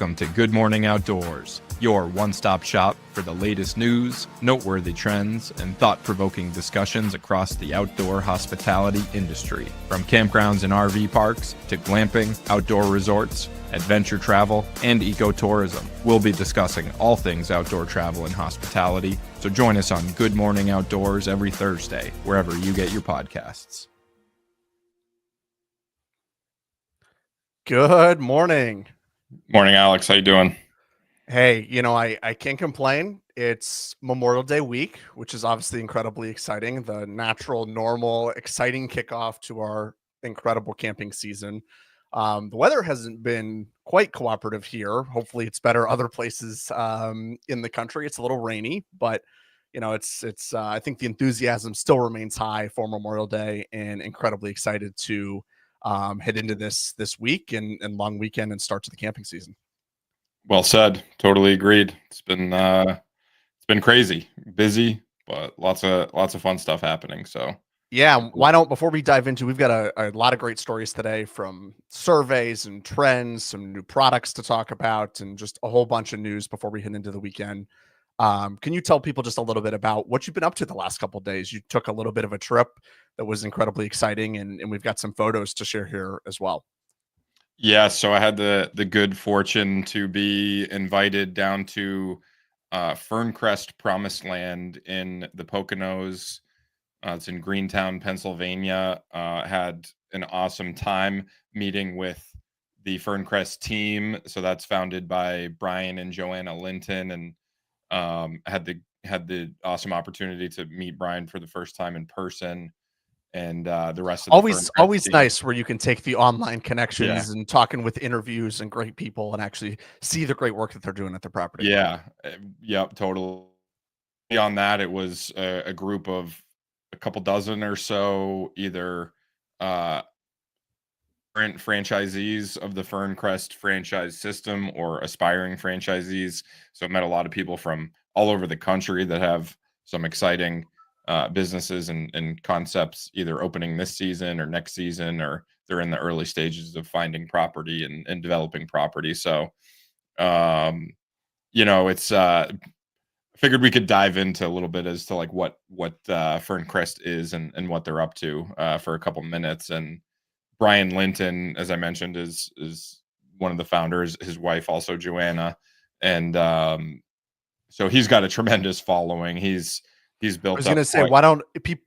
Welcome to Good Morning Outdoors, your one-stop shop for the latest news, noteworthy trends, and thought-provoking discussions across the outdoor hospitality industry. From campgrounds and RV parks to glamping, outdoor resorts, adventure travel, and ecotourism, we'll be discussing all things outdoor travel and hospitality, so join us on Good Morning Outdoors every Thursday, wherever you get your podcasts. Good morning. Morning, Alex. How you doing? Hey, I can't complain. It's Memorial Day week, which is obviously incredibly exciting. The natural, normal, exciting kickoff to our incredible camping season. The weather hasn't been quite cooperative here. Hopefully it's better other places in the country. It's a little rainy, but it's I think the enthusiasm still remains high for Memorial Day, and incredibly excited to head into this week and long weekend and start to the camping season. Well said. Totally agreed. It's been crazy, busy, but lots of fun stuff happening. So yeah, why don't, before we dive into, we've got a lot of great stories today, from surveys and trends, some new products to talk about, and just a whole bunch of news before we head into the weekend. Can you tell people just a little bit about what you've been up to the last couple of days? You took a little bit of a trip that was incredibly exciting, and we've got some photos to share here as well. yeah, so I had the good fortune to be invited down to Ferncrest Promised Land in the Poconos. It's in Greentown, Pennsylvania. Had an awesome time meeting with the Ferncrest team. So that's founded by Brian and Joanna Linton, and had the awesome opportunity to meet Brian for the first time in person, and the rest of the always team. Nice where you can take the online connections and talking with interviews and great people and actually see the great work that they're doing at their property. Yeah, yep, totally. Beyond that, it was a group of a couple dozen or so, either current franchisees of the Ferncrest franchise system or aspiring franchisees. So I met a lot of people from all over the country that have some exciting businesses and concepts, either opening this season or next season, or they're in the early stages of finding property and developing property. So, it's figured we could dive into a little bit as to like what Ferncrest is and what they're up to for a couple minutes. And Brian Linton, as I mentioned, is one of the founders. His wife, also Joanna, and so he's got a tremendous following. He's built. I was going to say, why don't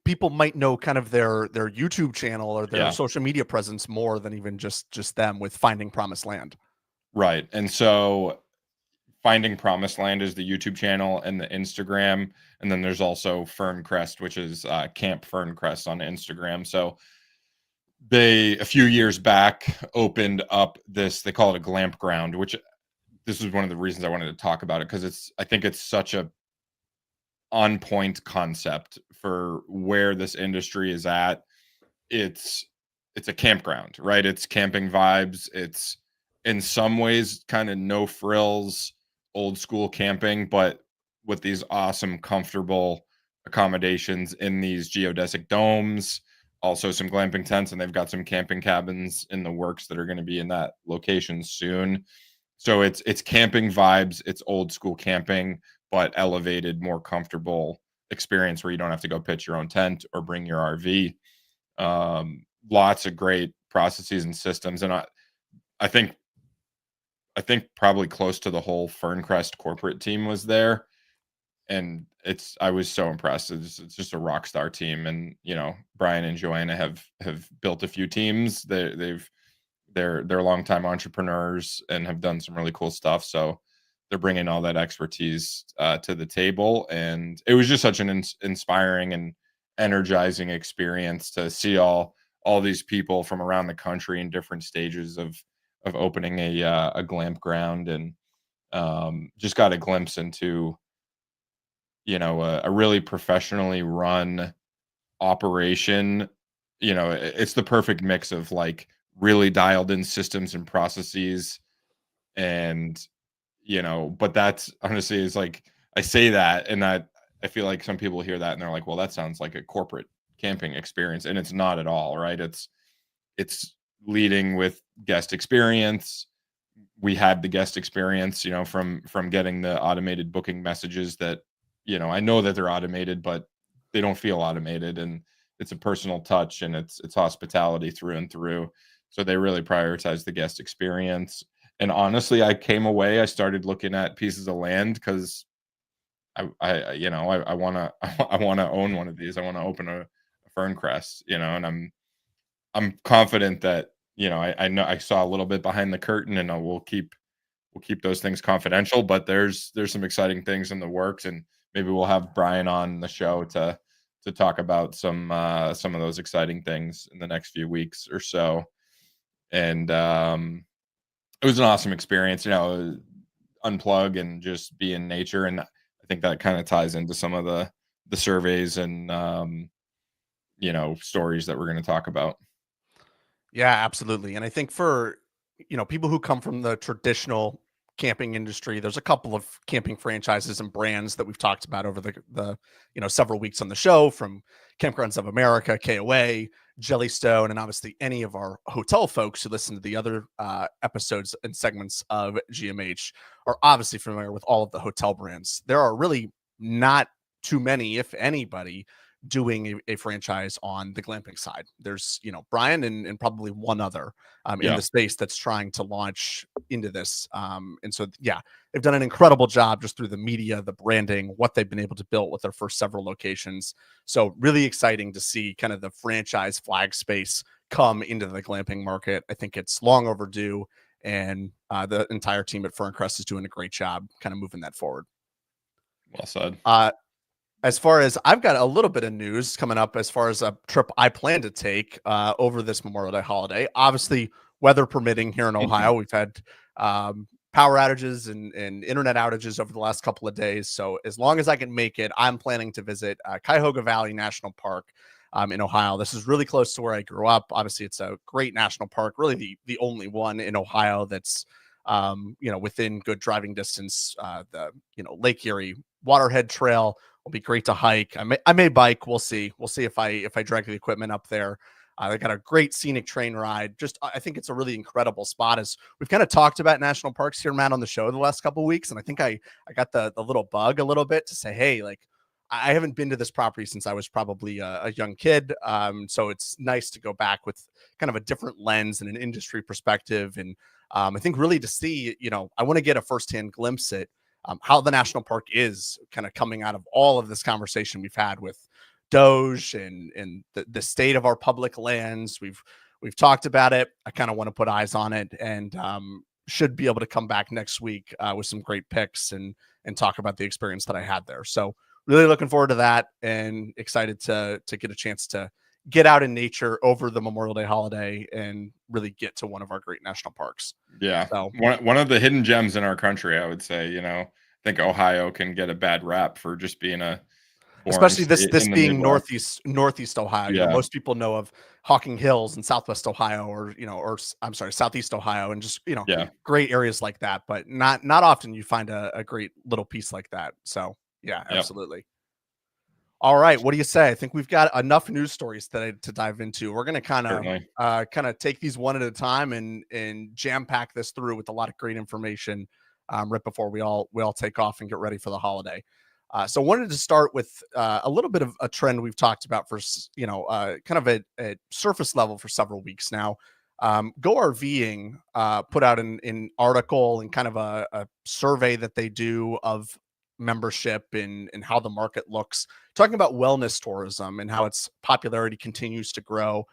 people might know kind of their YouTube channel or their social media presence more than even just them with Finding Promised Land. Right, and so Finding Promised Land is the YouTube channel and the Instagram, and then there's also Ferncrest, which is Camp Ferncrest on Instagram. So they, a few years back, opened up this, they call it a Campground, which this is one of the reasons I wanted to talk about it, because I think it's such a on point concept for where this industry is at. It's a campground, right? It's camping vibes. It's in some ways kind of no frills, old school camping, but with these awesome, comfortable accommodations in these geodesic domes, also some glamping tents, and they've got some camping cabins in the works that are going to be in that location soon. So it's camping vibes, it's old school camping, but elevated, more comfortable experience where you don't have to go pitch your own tent or bring your RV. Lots of great processes and systems, and I think probably close to the whole Ferncrest corporate team was there, and I was so impressed. It's just a rock star team, and Brian and Joanna have built a few teams. They're longtime entrepreneurs and have done some really cool stuff. So they're bringing all that expertise to the table, and it was just such an inspiring and energizing experience to see all these people from around the country in different stages of opening a glamp ground, and just got a glimpse into a really professionally run operation. It's the perfect mix of like really dialed in systems and processes, and but that's honestly is like, I say that and I feel like some people hear that and they're like, well, that sounds like a corporate camping experience, and it's not at all, right? It's leading with guest experience, we had the guest experience, from getting the automated booking messages that, I know that they're automated, but they don't feel automated, and it's a personal touch, and it's hospitality through and through. So they really prioritize the guest experience. And honestly, I came away, I started looking at pieces of land because I want to I want to own one of these. I want to open a Ferncrest, and I'm confident that, I know I saw a little bit behind the curtain, and we'll keep those things confidential, but there's some exciting things in the works, and maybe we'll have Brian on the show to talk about some of those exciting things in the next few weeks or so. And it was an awesome experience, unplug and just be in nature. And I think that kind of ties into some of the surveys and stories that we're going to talk about. Yeah, absolutely. And I think for, people who come from the traditional camping industry, there's a couple of camping franchises and brands that we've talked about over the several weeks on the show, from Campgrounds of America, KOA, Jellystone, and obviously any of our hotel folks who listen to the other episodes and segments of GMH are obviously familiar with all of the hotel brands. There are really not too many, if anybody, doing a franchise on the glamping side. There's, Brian and probably one other in the space that's trying to launch into this. And so, yeah, they've done an incredible job just through the media, the branding, what they've been able to build with their first several locations. So really exciting to see kind of the franchise flag space come into the glamping market. I think it's long overdue, and the entire team at Ferncrest is doing a great job kind of moving that forward. Well said. As far as I've got a little bit of news coming up as far as a trip I plan to take over this Memorial Day holiday. Obviously, weather permitting here in Ohio, we've had power outages and internet outages over the last couple of days. So as long as I can make it, I'm planning to visit Cuyahoga Valley National Park in Ohio. This is really close to where I grew up. Obviously, it's a great national park, really the only one in Ohio that's within good driving distance. The Lake Erie Waterhead Trail will be great to hike. I may bike. We'll see. We'll see if I drag the equipment up there. They got a great scenic train ride. I think it's a really incredible spot. As we've kind of talked about national parks here, Matt, on the show the last couple of weeks, and I think I got the little bug a little bit to say, hey, like, I haven't been to this property since I was probably a young kid. So it's nice to go back with kind of a different lens and an industry perspective. And I think really to see, I want to get a firsthand glimpse at how the national park is kind of coming out of all of this conversation we've had with Doge and the state of our public lands. We've talked about it. I kind of want to put eyes on it, and should be able to come back next week with some great picks and talk about the experience that I had there. So really looking forward to that, and excited to get a chance to get out in nature over the Memorial Day holiday and really get to one of our great national parks. Yeah. So One of the hidden gems in our country, I would say. I think Ohio can get a bad rap for just being a especially this being Midwest. northeast Ohio. Yeah. Most people know of Hocking Hills in Southwest Ohio, or I'm sorry, Southeast Ohio, and just great areas like that. But not often you find a great little piece like that. So yeah, absolutely. All right, what do you say? I think we've got enough news stories to dive into. We're going to kind of take these one at a time and jam pack this through with a lot of great information right before we all take off and get ready for the holiday. So wanted to start with a little bit of a trend we've talked about for kind of at surface level for several weeks now. Go RVing put out an article and kind of a survey that they do of membership and how the market looks, talking about wellness tourism and how its popularity continues to grow.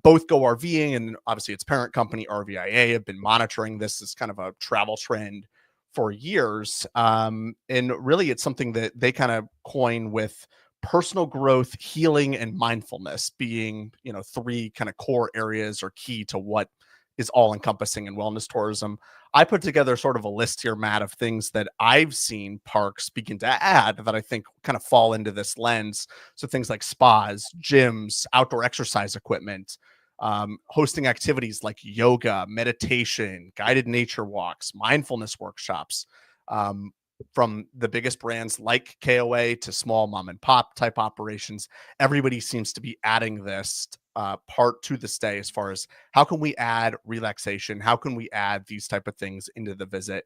Both Go RVing and obviously its parent company RVIA have been monitoring this as kind of a travel trend for years. And really it's something that they kind of coin with personal growth, healing, and mindfulness being, three kind of core areas or key to what is all encompassing in wellness tourism. I put together sort of a list here, Matt, of things that I've seen parks begin to add that I think kind of fall into this lens. So things like spas, gyms, outdoor exercise equipment, hosting activities like yoga, meditation, guided nature walks, mindfulness workshops, from the biggest brands like KOA to small mom and pop type operations. Everybody seems to be adding this part to the stay as far as how can we add relaxation? How can we add these type of things into the visit?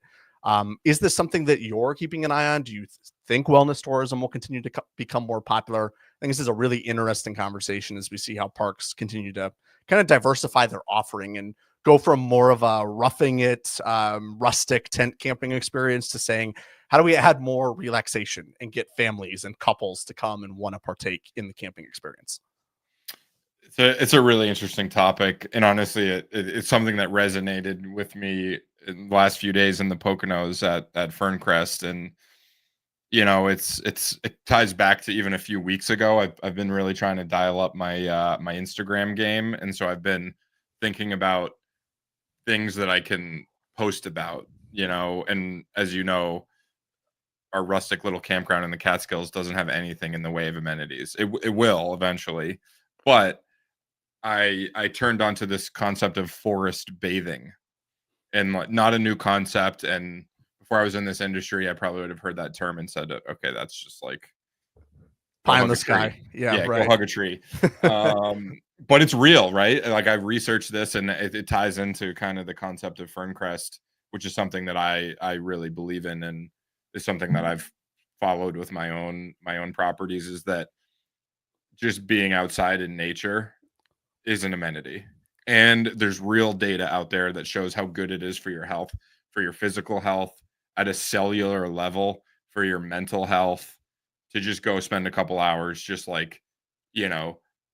Is this something that you're keeping an eye on? Do you think wellness tourism will continue to become more popular? I think this is a really interesting conversation as we see how parks continue to kind of diversify their offering and go from more of a roughing it, rustic tent camping experience to saying, how do we add more relaxation and get families and couples to come and want to partake in the camping experience? It's a really interesting topic, and honestly, it's something that resonated with me in the last few days in the Poconos at Ferncrest, and it ties back to even a few weeks ago. I've been really trying to dial up my Instagram game, and so I've been thinking about things that I can post about, and as you know, our rustic little campground in the Catskills doesn't have anything in the way of amenities. It will eventually, but I turned onto this concept of forest bathing, and not a new concept. And before I was in this industry, I probably would have heard that term and said, okay, that's just like Pie in the sky. Yeah, right. Go hug a tree. But it's real, right? Like I've researched this, and it ties into kind of the concept of Ferncrest, which is something that I really believe in, and is something that I've followed with my own properties, is that just being outside in nature is an amenity. And there's real data out there that shows how good it is for your health, for your physical health, at a cellular level, for your mental health, to just go spend a couple hours just like,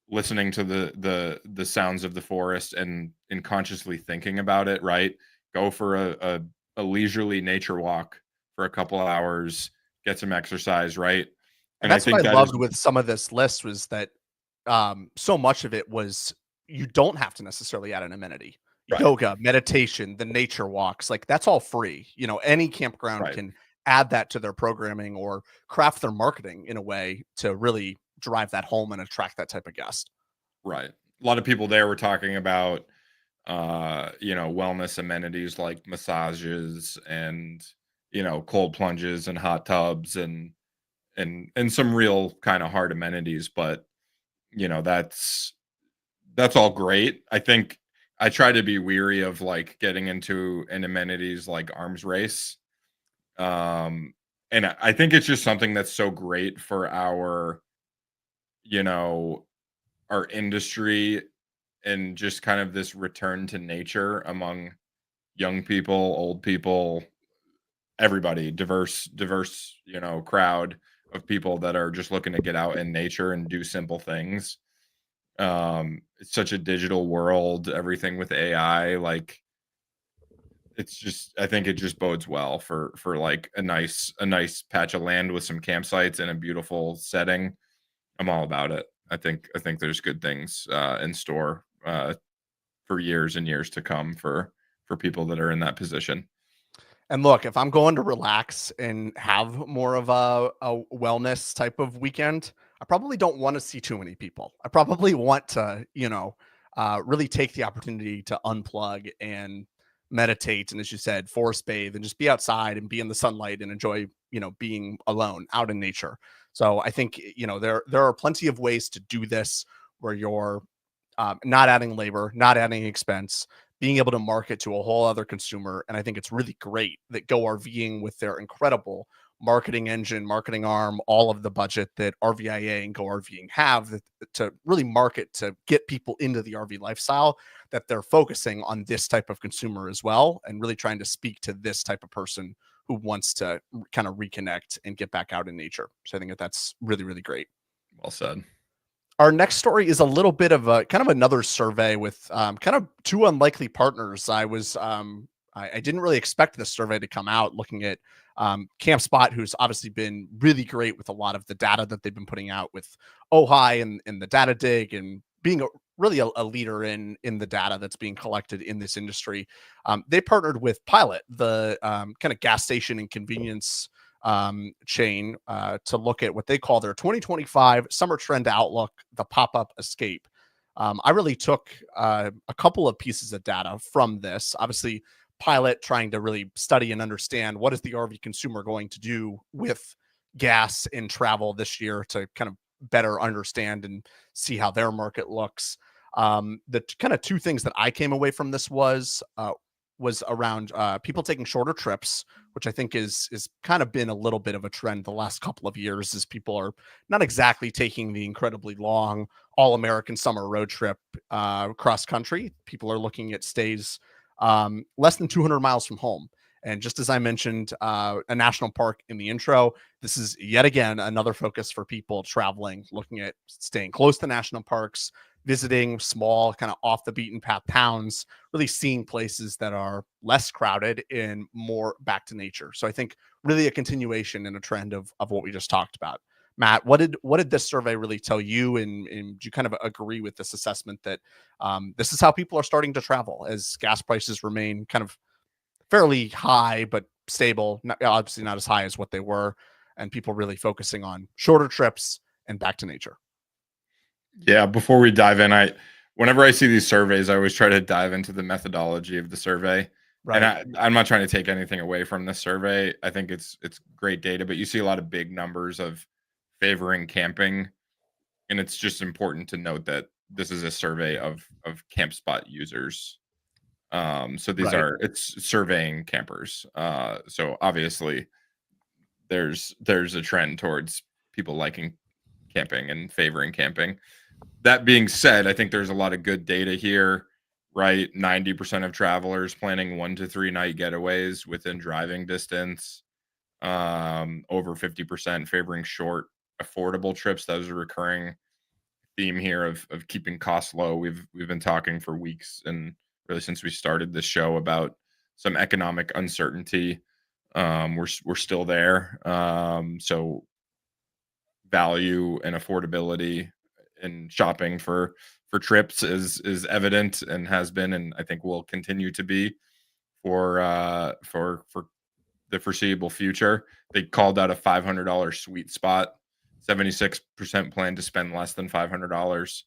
listening to the sounds of the forest and consciously thinking about it, right? Go for a leisurely nature walk for a couple hours, get some exercise, right? And that's what I loved with some of this list was that so much of it was you don't have to necessarily add an amenity. Right. Yoga, meditation, the nature walks, like that's all free. Any campground can add that to their programming or craft their marketing in a way to really drive that home and attract that type of guest. Right. A lot of people there were talking about wellness amenities like massages and cold plunges and hot tubs and some real kind of hard amenities, but that's all great. I think I try to be weary of like getting into an amenities like arms race. And I think it's just something that's so great for our industry, and just kind of this return to nature among young people, old people, everybody, diverse, crowd of people that are just looking to get out in nature and do simple things. It's such a digital world, everything with AI, like I think it just bodes well for like a nice patch of land with some campsites in a beautiful setting. I'm all about it. I think there's good things in store for years and years to come for people that are in that position. And look, if I'm going to relax and have more of a wellness type of weekend, I probably don't want to see too many people. I probably want to, really take the opportunity to unplug and meditate. And as you said, forest bathe and just be outside and be in the sunlight and enjoy, being alone out in nature. So I think, there are plenty of ways to do this where you're not adding labor, not adding expense, being able to market to a whole other consumer. And I think it's really great that Go RVing, with their incredible marketing engine, marketing arm, all of the budget that RVIA and Go RVing have to really market to get people into the RV lifestyle, that they're focusing on this type of consumer as well, and really trying to speak to this type of person who wants to kind of reconnect and get back out in nature. So I think that's really, really great. Well said. Our next story is a little bit of a kind of another survey with kind of two unlikely partners. I didn't really expect this survey to come out, looking at Campspot, who's obviously been really great with a lot of the data that they've been putting out with OHI and the data dig, and being really a leader in the data that's being collected in this industry. They partnered with Pilot, the kind of gas station and convenience chain, to look at what they call their 2025 summer trend outlook, the pop-up escape. I really took a couple of pieces of data from this. Obviously, pilot, trying to really study and understand what is the RV consumer going to do with gas in travel this year to kind of better understand and see how their market looks. The kind of two things that I came away from this was around people taking shorter trips, which I think is kind of been a little bit of a trend the last couple of years, as people are not exactly taking the incredibly long all-American summer road trip cross country. People are looking at stays less than 200 miles from home. And just as I mentioned, a national park in the intro, this is yet again another focus for people traveling, looking at staying close to national parks, visiting small, kind of off the beaten path towns, really seeing places that are less crowded and more back to nature. So I think really a continuation and a trend of what we just talked about. Matt, what did this survey really tell you? And do you kind of agree with this assessment that this is how people are starting to travel as gas prices remain kind of fairly high, but stable, obviously not as high as what they were, and people really focusing on shorter trips and back to nature? Yeah, before we dive in, whenever I see these surveys, I always try to dive into the methodology of the survey. Right. And I'm not trying to take anything away from this survey. I think it's great data, but you see a lot of big numbers of favoring camping, and it's just important to note that this is a survey of Campspot users. So these Right. it's surveying campers. So obviously there's a trend towards people liking camping and favoring camping. That being said, I think there's a lot of good data here, right? 90% of travelers planning 1 to 3 night getaways within driving distance. Over 50% favoring short, affordable trips. That was a recurring theme here of keeping costs low. We've been talking for weeks and really since we started this show about some economic uncertainty. We're still there. So value and affordability and shopping for trips is evident and has been, and I think will continue to be for the foreseeable future. They called out a $500 sweet spot. 76% plan to spend less than $500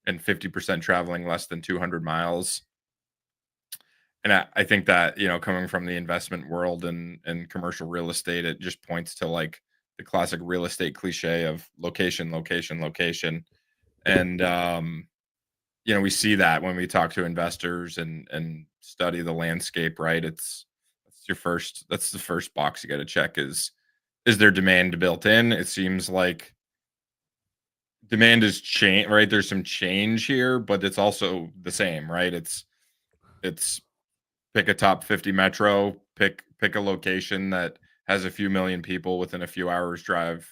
and 50% traveling less than 200 miles. And I think that, coming from the investment world and commercial real estate, it just points to like the classic real estate cliche of location, location, location. And, we see that when we talk to investors and study the landscape, right? That's the first box you got to check is there demand built in? It seems like demand is change, right? There's some change here, but it's also the same, right? It's pick a top 50 metro, pick a location that has a few million people within a few hours drive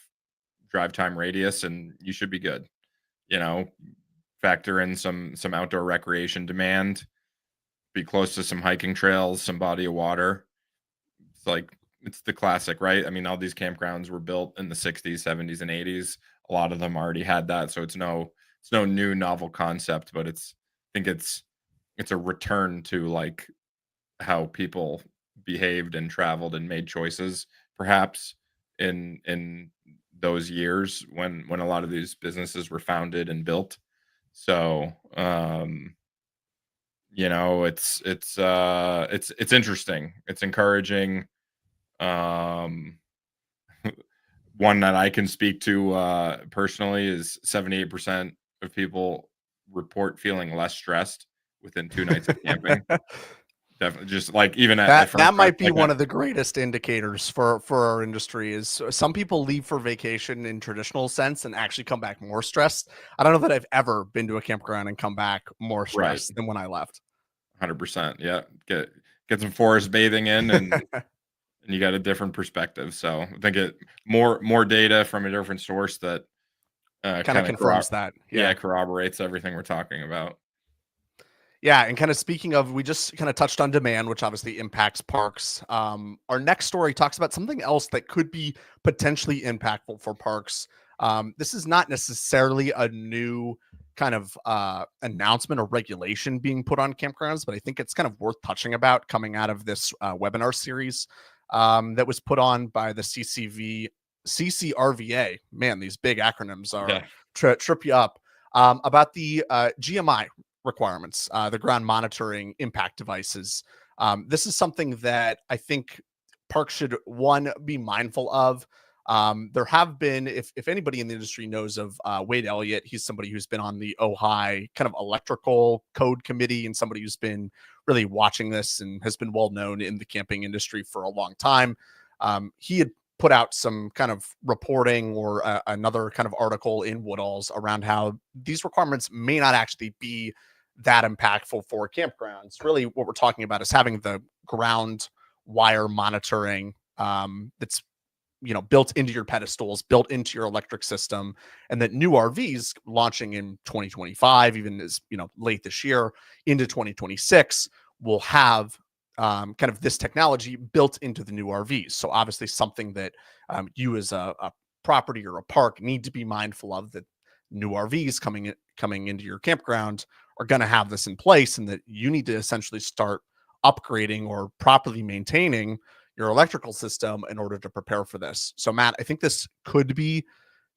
time radius, and you should be good. Factor in some outdoor recreation demand, be close to some hiking trails, some body of water. It's the classic, right? I mean, all these campgrounds were built in the 60s, 70s, and 80s. A lot of them already had that, so it's no new novel concept, but I think it's a return to like how people behaved and traveled and made choices, perhaps in those years when a lot of these businesses were founded and built. So it's interesting. It's encouraging. One that I can speak to personally is 78% of people report feeling less stressed within 2 nights of camping. Definitely, just like even that might be one of the greatest indicators for our industry. Is some people leave for vacation in traditional sense and actually come back more stressed. I don't know that I've ever been to a campground and come back more stressed than when I left. 100%. Yeah, get some forest bathing in and you got a different perspective. So I think more data from a different source that kind of confirms that. Yeah, corroborates everything we're talking about. Yeah, and kind of speaking of, we just kind of touched on demand, which obviously impacts parks. Our next story talks about something else that could be potentially impactful for parks. This is not necessarily a new kind of announcement or regulation being put on campgrounds, but I think it's kind of worth touching about coming out of this webinar series that was put on by the CCRVA. Man, these big acronyms are trip you up. About the GMI requirements, the ground monitoring impact devices. This is something that I think parks should, one, be mindful of. There have been, if anybody in the industry knows of Wade Elliott, he's somebody who's been on the Ojai kind of electrical code committee and somebody who's been really watching this and has been well known in the camping industry for a long time. He had put out some kind of reporting or another kind of article in Woodall's around how these requirements may not actually be that impactful for campgrounds. Really, what we're talking about is having the ground wire monitoring that's built into your pedestals, built into your electric system, and that new RVs launching in 2025, even as late this year into 2026, will have kind of this technology built into the new RVs. So obviously something that you as a property or a park need to be mindful of, that new RVs coming into your campground are going to have this in place, and that you need to essentially start upgrading or properly maintaining your electrical system in order to prepare for this. So Matt, I think this could be,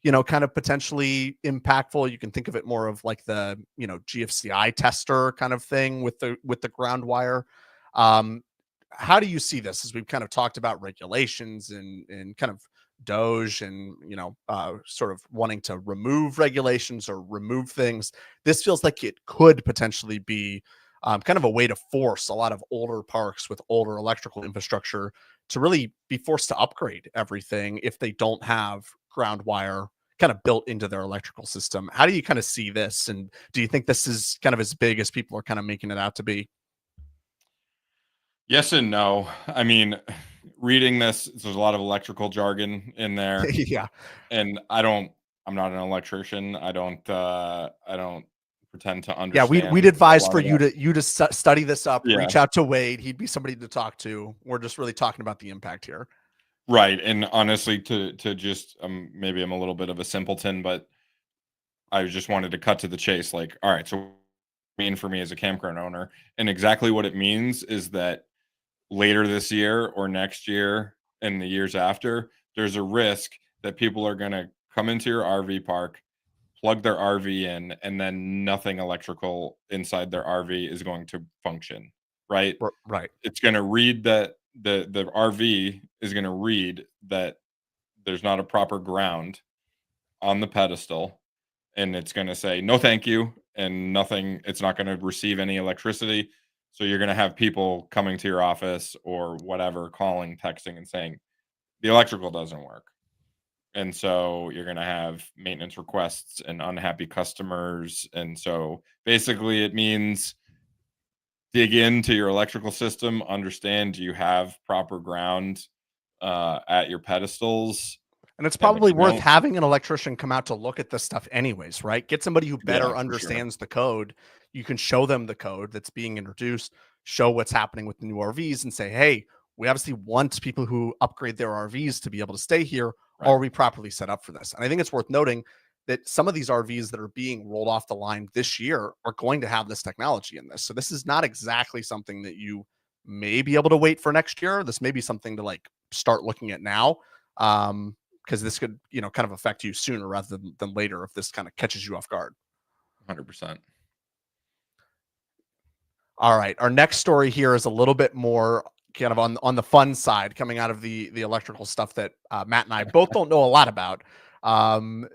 kind of potentially impactful. You can think of it more of like the, GFCI tester kind of thing with the ground wire. How do you see this, as we've kind of talked about regulations and kind of Doge and, sort of wanting to remove regulations or remove things? This feels like it could potentially be kind of a way to force a lot of older parks with older electrical infrastructure to really be forced to upgrade everything if they don't have ground wire kind of built into their electrical system. How do you kind of see this? And do you think this is kind of as big as people are kind of making it out to be? Yes and no. I mean, reading this, there's a lot of electrical jargon in there, Yeah. and I'm not an electrician. I don't pretend to Yeah, we'd understand a advise lot for of that. you to study this up, Yeah, reach out to Wade. He'd be somebody to talk to. We're just really talking about the impact here. right. And honestly, to just maybe I'm a little bit of a simpleton, but I just wanted to cut to the chase. Like, all right, so what does it mean for me as a campground owner, and exactly what it means is that later this year or next year and the years after, there's a risk that people are going to come into your RV park, plug their RV in, and then nothing electrical inside their RV is going to function, right? Right. It's going to read that the RV is going to read that there's not a proper ground on the pedestal, and it's going to say no thank you, and nothing, it's not going to receive any electricity. So you're going to have people coming to your office or whatever, calling, texting, and saying the electrical doesn't work. And so you're going to have maintenance requests and unhappy customers. And so basically it means dig into your electrical system, understand, do you have proper ground at your pedestals? And it's And if probably you worth don't, having an electrician come out to look at this stuff anyways, right? Get somebody who yeah, better for sure. understands the code. You can show them the code that's being introduced, show what's happening with the new RVs, and say, hey, we obviously want people who upgrade their RVs to be able to stay here. Right. Are we properly set up for this? And I think it's worth noting that some of these RVs that are being rolled off the line this year are going to have this technology in this. So this is not exactly something that you may be able to wait for next year. This may be something to like start looking at now. Because this could, kind of affect you sooner rather than later if this kind of catches you off guard. 100%. All right. Our next story here is a little bit more kind of on the fun side, coming out of the electrical stuff that Matt and I both don't know a lot about.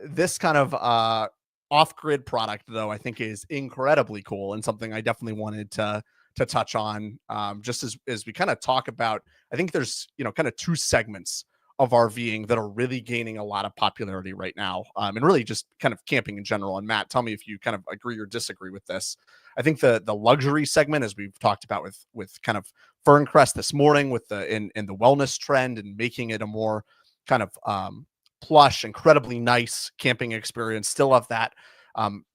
This kind of off-grid product, though, I think is incredibly cool and something I definitely wanted to touch on. Just as we kind of talk about, I think there's kind of two segments of RVing that are really gaining a lot of popularity right now, and really just kind of camping in general. And Matt, tell me if you kind of agree or disagree with this. I think the luxury segment, as we've talked about with kind of Ferncrest this morning, with the in the wellness trend and making it a more kind of plush, incredibly nice camping experience. Still have that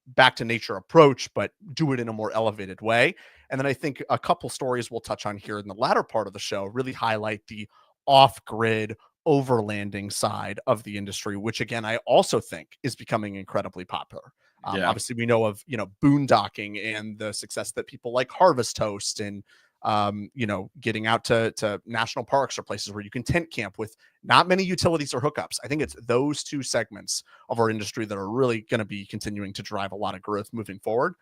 back to nature approach, but do it in a more elevated way. And then I think a couple stories we'll touch on here in the latter part of the show really highlight the off-grid overlanding side of the industry, which again, I also think is becoming incredibly popular. Yeah. Obviously we know of, boondocking and the success that people like Harvest Host and, getting out to national parks or places where you can tent camp with not many utilities or hookups. I think it's those two segments of our industry that are really going to be continuing to drive a lot of growth moving forward.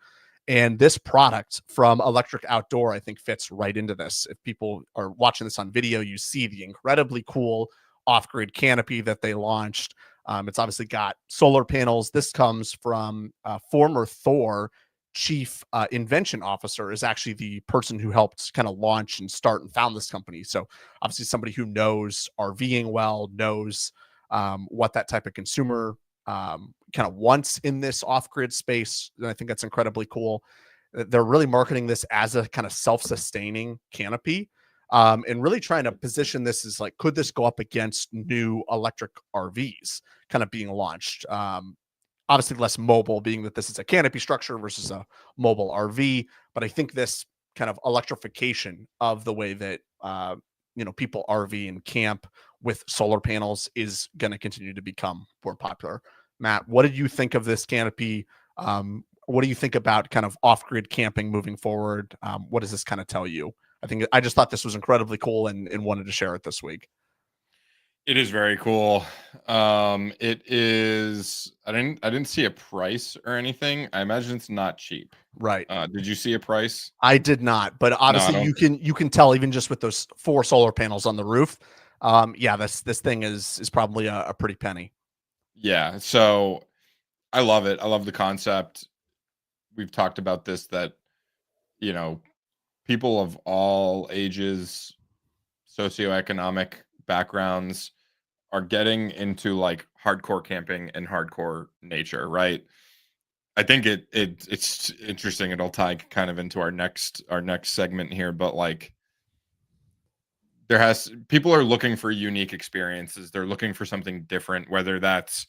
And this product from Electric Outdoor, I think, fits right into this. If people are watching this on video, you see the incredibly cool off-grid canopy that they launched. It's obviously got solar panels. This comes from former Thor chief invention officer, is actually the person who helped kind of launch and start and found this company. So obviously somebody who knows RVing well, knows what that type of consumer kind of wants in this off-grid space. And I think that's incredibly cool. They're really marketing this as a kind of self-sustaining canopy, and really trying to position this as like, could this go up against new electric RVs kind of being launched? Obviously less mobile, being that this is a canopy structure versus a mobile RV. But I think this kind of electrification of the way that people RV and camp with solar panels is going to continue to become more popular. Matt, what did you think of this canopy? What do you think about kind of off-grid camping moving forward? What does this kind of tell you? I just thought this was incredibly cool and wanted to share it this week. It is very cool. It is. I didn't see a price or anything. I imagine it's not cheap. Right. Did you see a price? I did not, but obviously you can tell even just with those 4 solar panels on the roof. Yeah, this thing is probably a pretty penny. Yeah. So I love it. I love the concept. We've talked about this, that, people of all ages, socioeconomic backgrounds are getting into like hardcore camping and hardcore nature, right? I think it's interesting. It'll tie kind of into our next segment here, but like people are looking for unique experiences. They're looking for something different, whether that's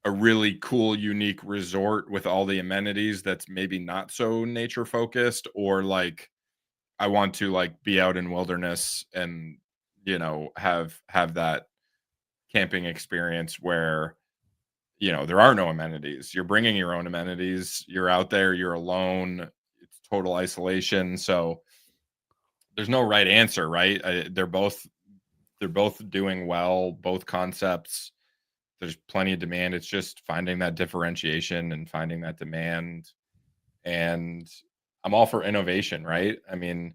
a really cool, unique resort with all the amenities that's maybe not so nature focused, or like I want to like be out in wilderness and have that camping experience where there are no amenities. You're bringing your own amenities. You're out there. You're alone. It's total isolation. So there's no right answer, right? They're both doing well. Both concepts. There's plenty of demand. It's just finding that differentiation and finding that demand. And I'm all for innovation, right? I mean,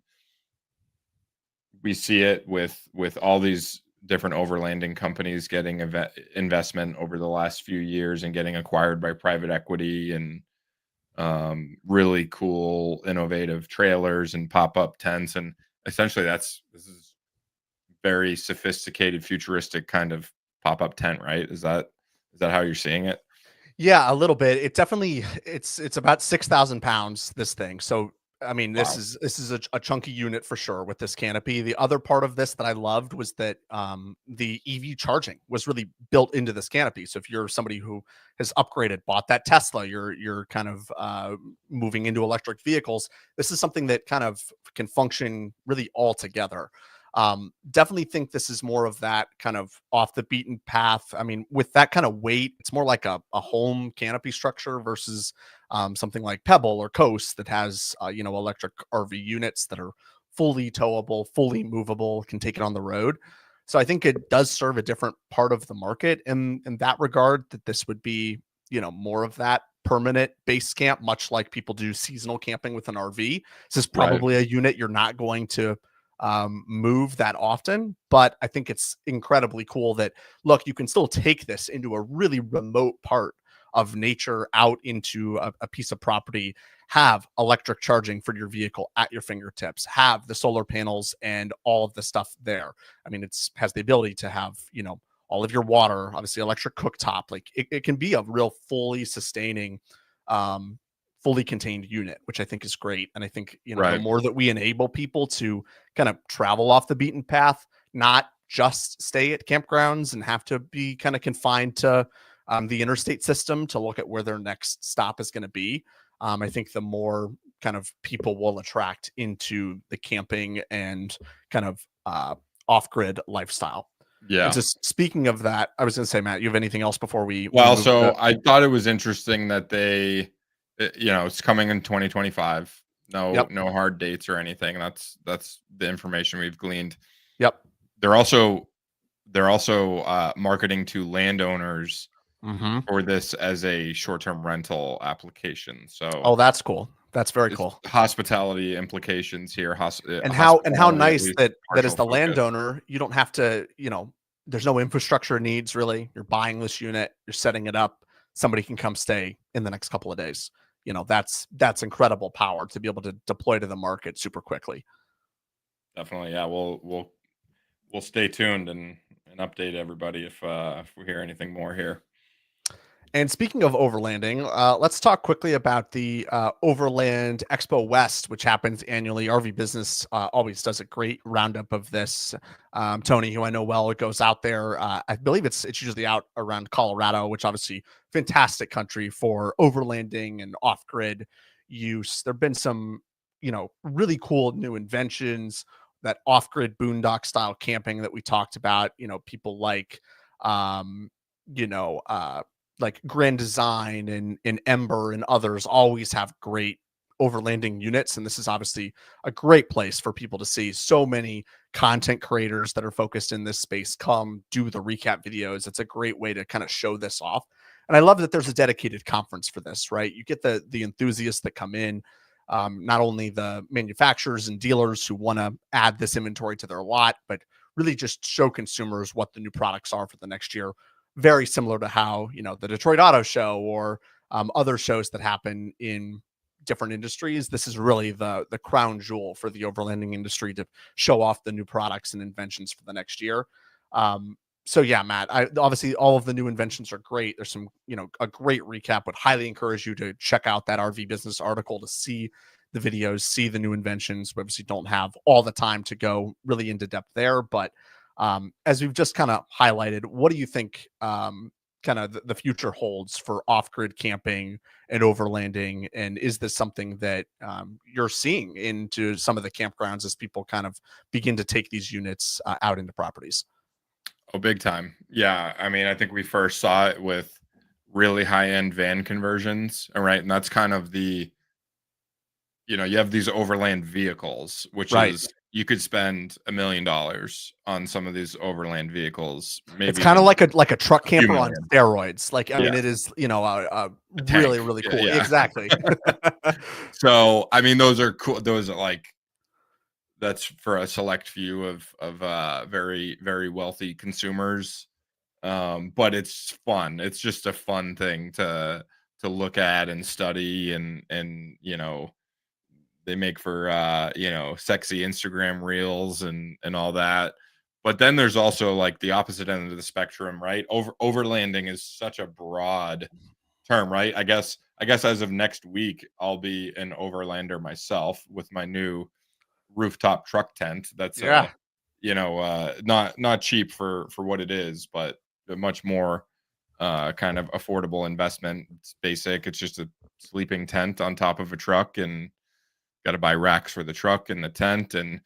we see it with all these different overlanding companies getting investment over the last few years and getting acquired by private equity, and really cool, innovative trailers and pop-up tents. And essentially this is very sophisticated, futuristic kind of pop-up tent, right? Is that how you're seeing it? Yeah, a little bit. It definitely, it's about 6,000 pounds, this thing. So I mean, Wow. this is a chunky unit for sure with this canopy. The other part of this that I loved was that the EV charging was really built into this canopy. So if you're somebody who has upgraded, bought that Tesla, you're kind of moving into electric vehicles, this is something that kind of can function really all together. Definitely think this is more of that kind of off the beaten path. I mean, with that kind of weight, it's more like a home canopy structure versus something like Pebble or Coast that has electric RV units that are fully towable, fully movable, can take it on the road. So I think it does serve a different part of the market in that regard, that this would be more of that permanent base camp, much like people do seasonal camping with an RV. This is probably a unit you're not going to move that often, but I think it's incredibly cool that, look, you can still take this into a really remote part of nature, out into a piece of property, have electric charging for your vehicle at your fingertips, have the solar panels and all of the stuff there. I mean, has the ability to have, all of your water, obviously electric cooktop. Like it can be a real fully sustaining, fully contained unit, which I think is great. And I think, the more that we enable people to kind of travel off the beaten path, not just stay at campgrounds and have to be kind of confined to the interstate system to look at where their next stop is going to be. I think the more kind of people will attract into the camping and kind of off-grid lifestyle. Yeah. And just speaking of that, I was going to say, Matt, you have anything else before we? So I thought it was interesting that it's coming in 2025. No hard dates or anything. That's the information we've gleaned. Yep. They're also marketing to landowners for this as a short-term rental application. So that's cool. That's very it's cool. hospitality implications here. And how Hospitality, at nice least that as partial the focus. landowner, you don't have to, there's no infrastructure needs really. You're buying this unit, you're setting it up. Somebody can come stay in the next couple of days. That's incredible power to be able to deploy to the market super quickly. Definitely, yeah. We'll stay tuned and update everybody if we hear anything more here. And speaking of overlanding, let's talk quickly about the Overland Expo West, which happens annually. RV Business always does a great roundup of this. Tony, who I know well, goes out there. I believe it's usually out around Colorado, which obviously fantastic country for overlanding and off-grid use. There've been some, really cool new inventions, that off-grid boondock style camping that we talked about. People like, like Grand Design and Ember and others always have great overlanding units. And this is obviously a great place for people to see. So many content creators that are focused in this space come do the recap videos. It's a great way to kind of show this off. And I love that there's a dedicated conference for this, right? You get the enthusiasts that come in, not only the manufacturers and dealers who want to add this inventory to their lot, but really just show consumers what the new products are for the next year. Very similar to how, the Detroit Auto Show or other shows that happen in different industries. This is really the crown jewel for the overlanding industry to show off the new products and inventions for the next year. So yeah, Matt, obviously all of the new inventions are great. There's some, a great recap. Would highly encourage you to check out that RV Business article to see the videos, see the new inventions. We obviously don't have all the time to go really into depth there, but as we've just kind of highlighted, what do you think kind of the future holds for off-grid camping and overlanding? And is this something that you're seeing into some of the campgrounds as people kind of begin to take these units out into properties? Oh, big time. Yeah. I mean, I think we first saw it with really high-end van conversions. All right. And that's kind of you have these overland vehicles, which Right. is you could spend $1 million on some of these overland vehicles. Maybe It's kind of like a truck camper on million. steroids. Like, I mean, Yeah. it is, A really, tank. really cool. Yeah. Exactly. So, I mean, those are cool. Those are like, that's for a select few of very, very wealthy consumers. But it's fun. It's just a fun thing to look at and study and they make for sexy Instagram reels and all that. But then there's also like the opposite end of the spectrum, right? Overlanding is such a broad term, right? I guess as of next week I'll be an overlander myself with my new rooftop truck tent. That's Yeah. not cheap for what it is, but a much more kind of affordable investment. It's basic. It's just a sleeping tent on top of a truck, and got to buy racks for the truck and the tent. And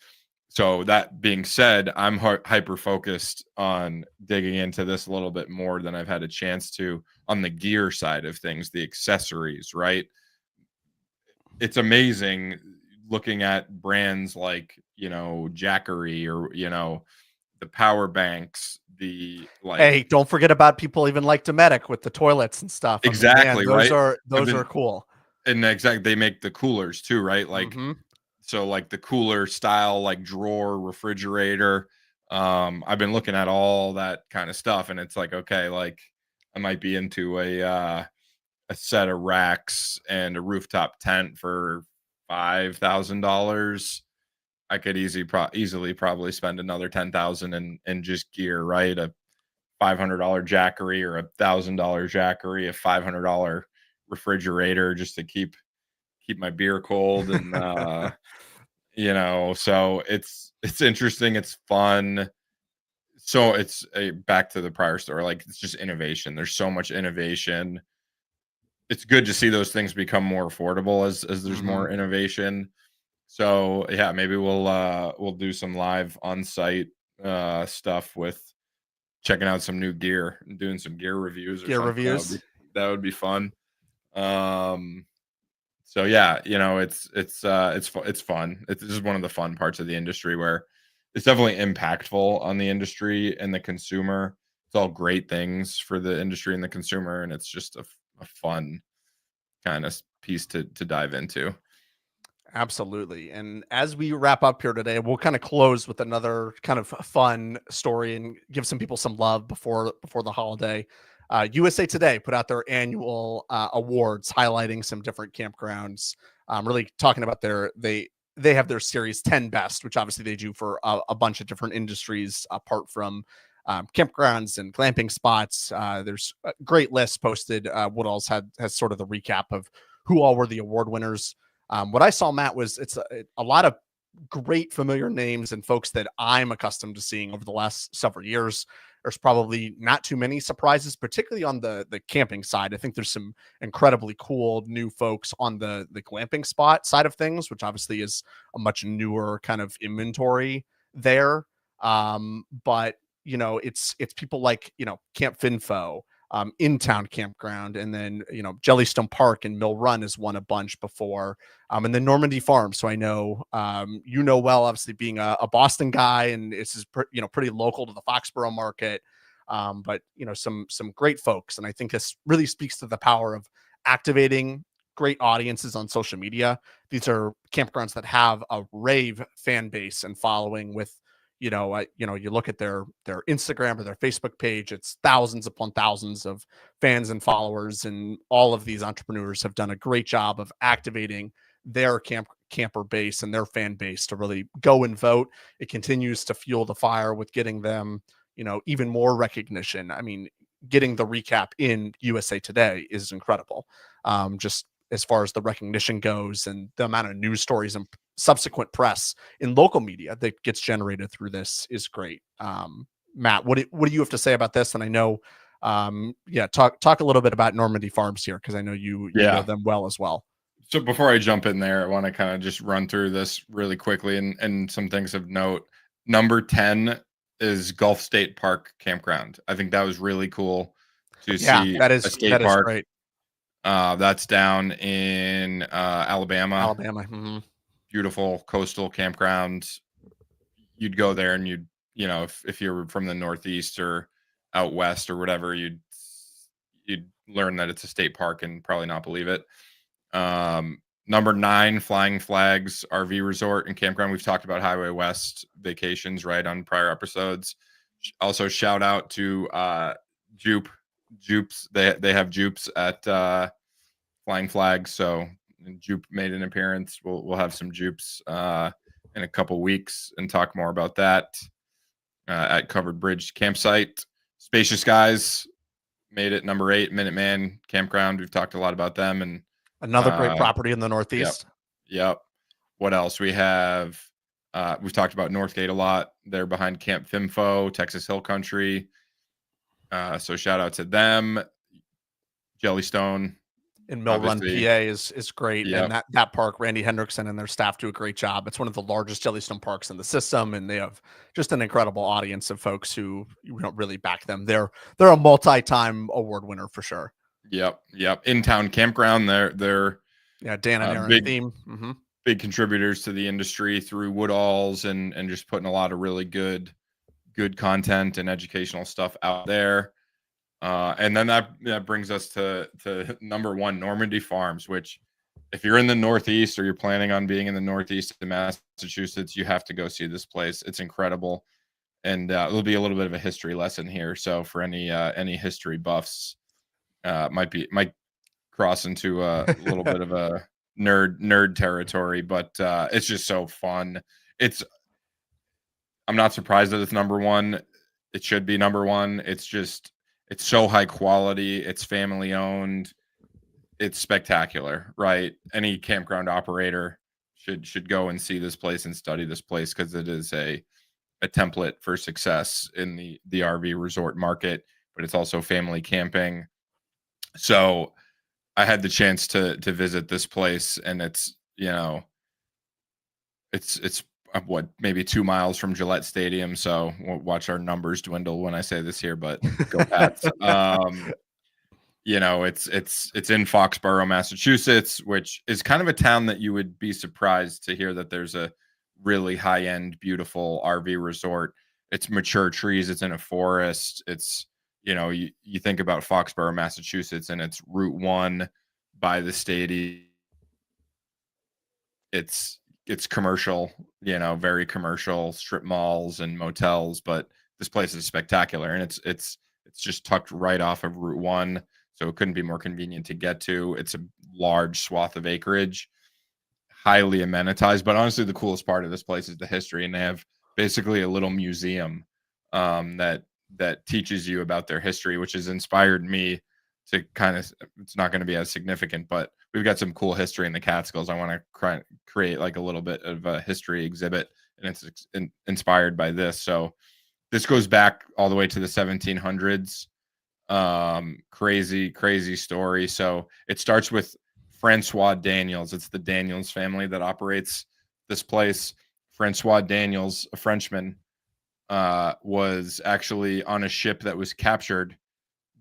so that being said, I'm hyper focused on digging into this a little bit more than I've had a chance to on the gear side of things, the accessories, right? It's amazing looking at brands like, Jackery or, the power banks, Hey, don't forget about people even like Dometic with the toilets and stuff. I mean, man, exactly, those right? are cool. And they make the coolers too, right? Like, Mhm. so like the cooler style, like drawer, refrigerator. I've been looking at all that kind of stuff, and it's like, okay, like I might be into a set of racks and a rooftop tent for $5,000. I could easily probably spend another 10,000 in just gear, right? A $500 Jackery or $1,000 Jackery, a $500 refrigerator just to keep my beer cold. And so it's interesting, it's fun. So it's back to the prior story, like it's just innovation. There's so much innovation. It's good to see those things become more affordable as there's Mhm. more innovation. So yeah, maybe we'll do some live on-site stuff with checking out some new gear and doing some gear reviews or Gear something. reviews. That would be fun. So yeah, it's fun. It's just one of the fun parts of the industry where it's definitely impactful on the industry and the consumer. It's all great things for the industry and the consumer, and it's just a fun kind of piece to dive into. Absolutely. And as we wrap up here today, we'll kind of close with another kind of fun story and give some people some love before the holiday. USA Today put out their annual awards highlighting some different campgrounds. Really talking about they have their series 10 best, which obviously they do for a bunch of different industries apart from campgrounds and glamping spots. There's a great list posted. Woodall's has sort of the recap of who all were the award winners. What I saw, Matt, was it's a lot of great familiar names and folks that I'm accustomed to seeing over the last several years. There's probably not too many surprises, particularly on the camping side. I think there's some incredibly cool new folks on the glamping spot side of things, which obviously is a much newer kind of inventory there. But it's people like Camp Finfo, in town campground, and then Jellystone Park and Mill Run has won a bunch before, and then Normandy Farm. So I know well, obviously being a Boston guy, and this is pretty local to the Foxborough market, but some great folks, and I think this really speaks to the power of activating great audiences on social media. These are campgrounds that have a rave fan base and following with you look at their Instagram or their Facebook page, it's thousands upon thousands of fans and followers. And all of these entrepreneurs have done a great job of activating their camper base and their fan base to really go and vote. It continues to fuel the fire with getting them, even more recognition. I mean, getting the recap in USA Today is incredible. Just as far as the recognition goes and the amount of news stories and subsequent press in local media that gets generated through this is great. Matt, what do you have to say about this? And I know, talk a little bit about Normandy Farms here, because I know you know them well as well. So before I jump in there, I want to kind of just run through this really quickly and some things of note. Number 10 is Gulf State Park Campground. I think that was really cool to see. That is a state park. Is great. That's down in Alabama. Mm-hmm. Beautiful coastal campground. You'd go there and if you're from the Northeast or out West or whatever, you'd learn that it's a state park and probably not believe it. Number 9, Flying Flags RV Resort and Campground. We've talked about Highway West vacations, right, on prior episodes. Also, shout out to Jupes. They have Jupes at Flying Flags. So Jupe made an appearance. We'll have some Jupes in a couple weeks and talk more about that at Covered Bridge Campsite. Spacious Guys made it number 8. Minuteman Campground. We've talked a lot about them, and another great property in the Northeast. Yep. What else? We have we've talked about Northgate a lot. They're behind Camp Finfo, Texas Hill Country. So shout out to them. Jellystone in Mill Run, PA is great. Yep. And that park, Randy Hendrickson and their staff do a great job. It's one of the largest Jellystone parks in the system, and they have just an incredible audience of folks who don't really back them. They're a multi-time award winner for sure. Yep. In town campground. They're Dan and Aaron theme. Mm-hmm. Big contributors to the industry through Woodall's and just putting a lot of really good content and educational stuff out there. And then that brings us to number 1, Normandy Farms, which if you're in the Northeast or you're planning on being in the Northeast of Massachusetts, you have to go see this place. It's incredible. And it'll be a little bit of a history lesson here. So for any history buffs, might cross into a little bit of a nerd territory, but it's just so fun. I'm not surprised that it's number 1. It should be number 1. It's so high quality. It's family owned. It's spectacular, right? Any campground operator should go and see this place and study this place, because it is a template for success in the RV resort market, but it's also family camping. So I had the chance to visit this place, and it's what, maybe 2 miles from Gillette Stadium. So we'll watch our numbers dwindle when I say this here, but go Pats. It's in Foxborough, Massachusetts, which is kind of a town that you would be surprised to hear that there's a really high-end, beautiful RV resort. It's mature trees. It's in a forest. It's, you think about Foxborough, Massachusetts, and it's Route 1 by the stadium. it's commercial, very commercial, strip malls and motels, but this place is spectacular, and it's just tucked right off of Route 1, so it couldn't be more convenient to get to. It's a large swath of acreage, highly amenitized, but honestly, the coolest part of this place is the history, and they have basically a little museum that teaches you about their history, which has inspired me to kind of. It's not going to be as significant, but we've got some cool history in the Catskills. I want to create like a little bit of a history exhibit, and it's inspired by this. So this goes back all the way to the 1700s. Crazy story. So it starts with Francois Daniels. It's the Daniels family that operates this place. Francois Daniels, a Frenchman, was actually on a ship that was captured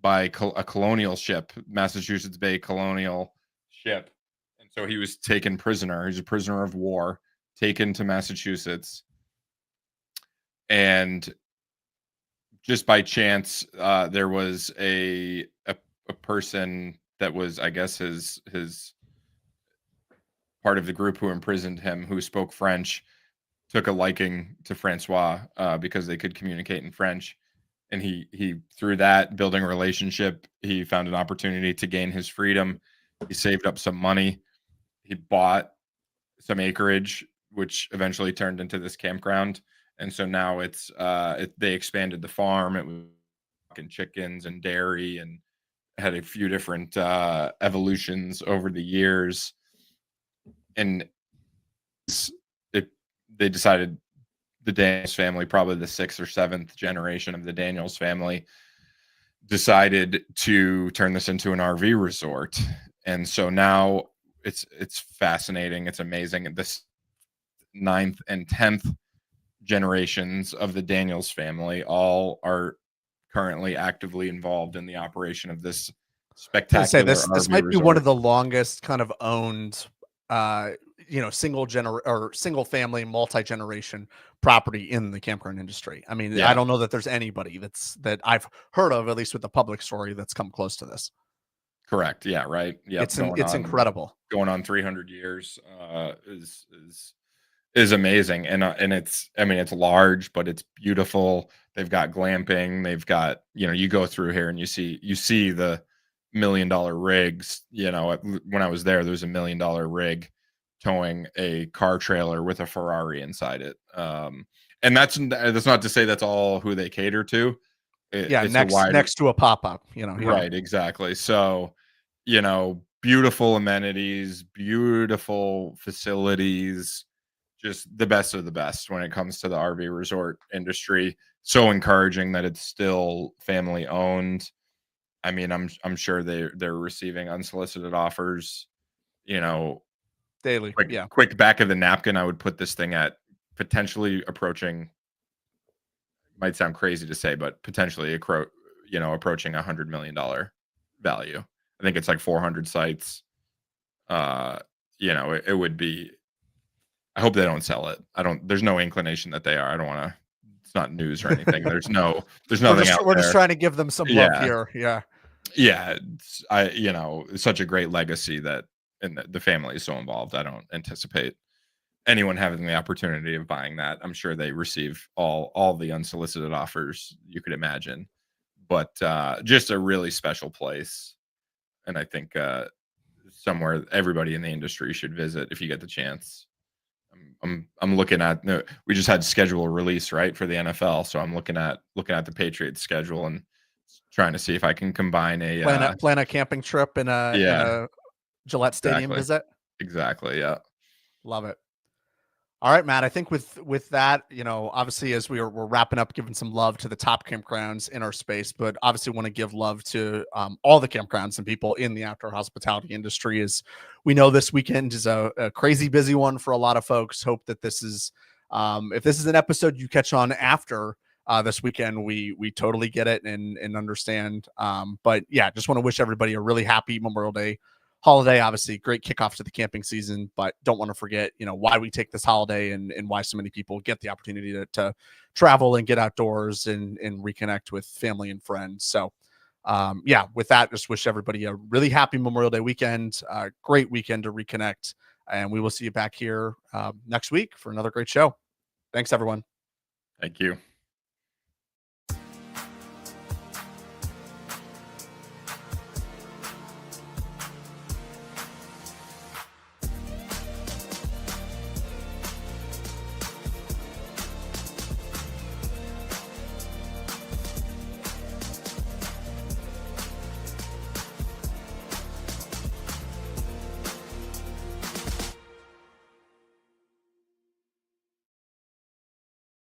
by a colonial ship, Massachusetts Bay colonial ship. And so he was taken prisoner. He's a prisoner of war, taken to Massachusetts. And just by chance, there was a person that was, I guess, his part of the group who imprisoned him, who spoke French, took a liking to Francois because they could communicate in French. And he through that building a relationship, he found an opportunity to gain his freedom. He saved up some money. He bought some acreage, which eventually turned into this campground. And so now they expanded the farm. It was chickens and dairy, and had a few different evolutions over the years. And they decided, the Daniels family, probably the 6th or 7th generation of the Daniels family, decided to turn this into an RV resort. And so now it's fascinating. It's amazing. This 9th and 10th generations of the Daniels family all are currently actively involved in the operation of this spectacular this RV might be resort. one of the longest kind of owned single family, multi-generation property in the campground industry. I mean, Yeah. I don't know that there's anybody that I've heard of, at least with the public story, that's come close to this. Correct. Yeah. Right. Yeah. It's incredible. Going on 300 years is amazing, and it's large, but it's beautiful. They've got glamping. They've got, you go through here and you see the $1 million rigs. When I was there was a $1 million rig towing a car trailer with a Ferrari inside it. And that's not to say that's all who they cater to. It's next to a pop-up, right, exactly. So, beautiful amenities, beautiful facilities, just the best of the best when it comes to the RV resort industry. So encouraging that it's still family owned. I mean, I'm sure they're receiving unsolicited offers, daily. Quick back of the napkin, I would put this thing at potentially approaching, might sound crazy to say, but potentially approaching $100 million value. I think it's like 400 sites. It would be, I hope they don't sell it. There's no inclination that they are. I don't want to, it's not news or anything. There's nothing we're just trying to give them some love here. Yeah. Yeah. It's such a great legacy and the family is so involved. I don't anticipate anyone having the opportunity of buying that. I'm sure they receive all the unsolicited offers you could imagine, but just a really special place. And I think somewhere everybody in the industry should visit if you get the chance. I'm looking at, we just had schedule release, right, for the NFL. So I'm looking at the Patriots schedule and trying to see if I can combine plan a camping trip in a Gillette Stadium visit. Exactly. Yeah. Love it. All right, Matt. I think with that, obviously as we're wrapping up, giving some love to the top campgrounds in our space, but obviously want to give love to all the campgrounds and people in the outdoor hospitality industry. As we know, this weekend is a crazy busy one for a lot of folks. Hope that this is, if this is an episode you catch on after this weekend, we totally get it and understand. But yeah, just want to wish everybody a really happy Memorial Day holiday. Obviously great kickoff to the camping season, but don't want to forget, why we take this holiday and why so many people get the opportunity to travel and get outdoors and reconnect with family and friends. So with that, just wish everybody a really happy Memorial Day weekend, great weekend to reconnect And we will see you back here next week for another great show. Thanks, everyone. Thank you.